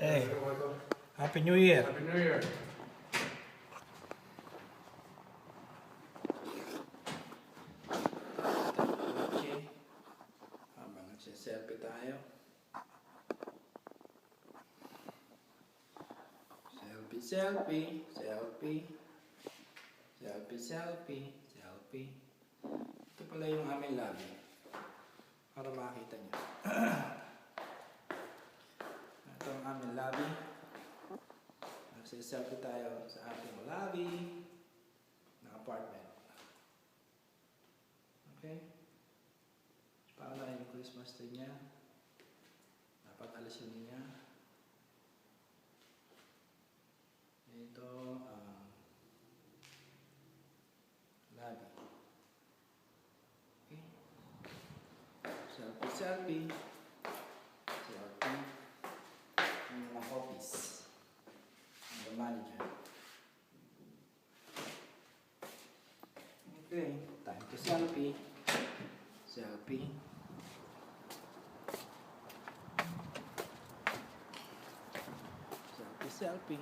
Hey, Happy New Year. Happy New Year. Okay. Habang nagsiselfie tayo. Selfie, selfie, selfie. Selfie, selfie, selfie. Ito pala yung aming lobby. Para makita nyo. Ito ang aming lobby. Nagsiselfie tayo sa ating lobby ng apartment. Okay? Paano na yung Christmas tree niya? Dapat alisin niya. Ito ang lobby. Okay? Selfie, selfie. Selfie. Yung mga office. Yung manager. Okay, time to selfie. Selfie. Selfie, selfie. Selfie.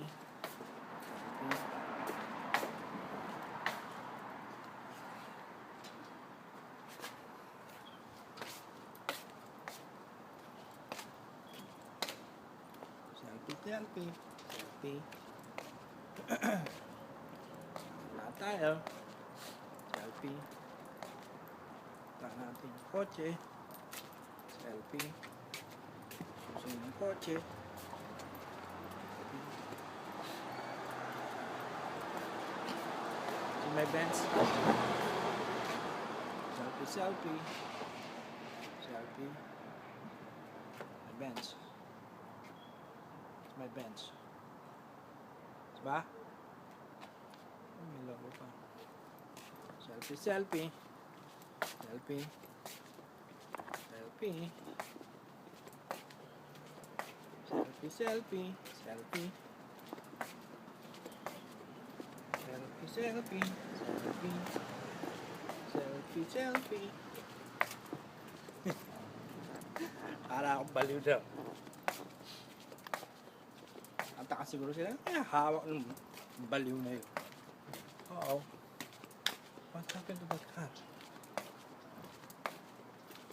Selfie, selfie. Selfie. Lahat tayo. Selfie. Tahan natin yung kotse. Selfie. Susunod ng kotse. See my Benz? Selfie, selfie. Selfie. My Benz. It's my Benz. Diba? May logo pa. Selfie, selfie. Selfie. Selfie. Selfie, selfie. Selfie. Selfie, selfie. Selfie. Selfie, selfie. Para akong baliw daw. Ataka siguro sila. Hawak ng baliw na yun. Uh-oh. What happened to that car?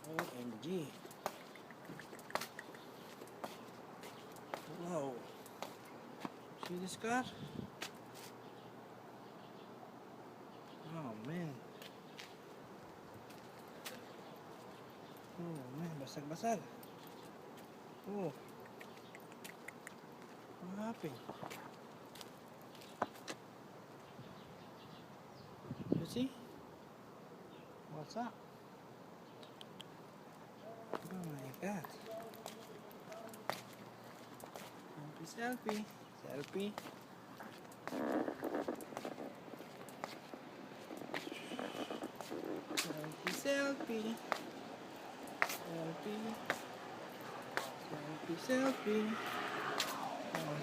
OMG. Wow. See this car? Oh man. Oh man, basag-basag. Oh. What happened? You see? What's up? Oh my god. Selfie, selfie. Selfie, selfie. Selfie. Selfie, selfie. Oh,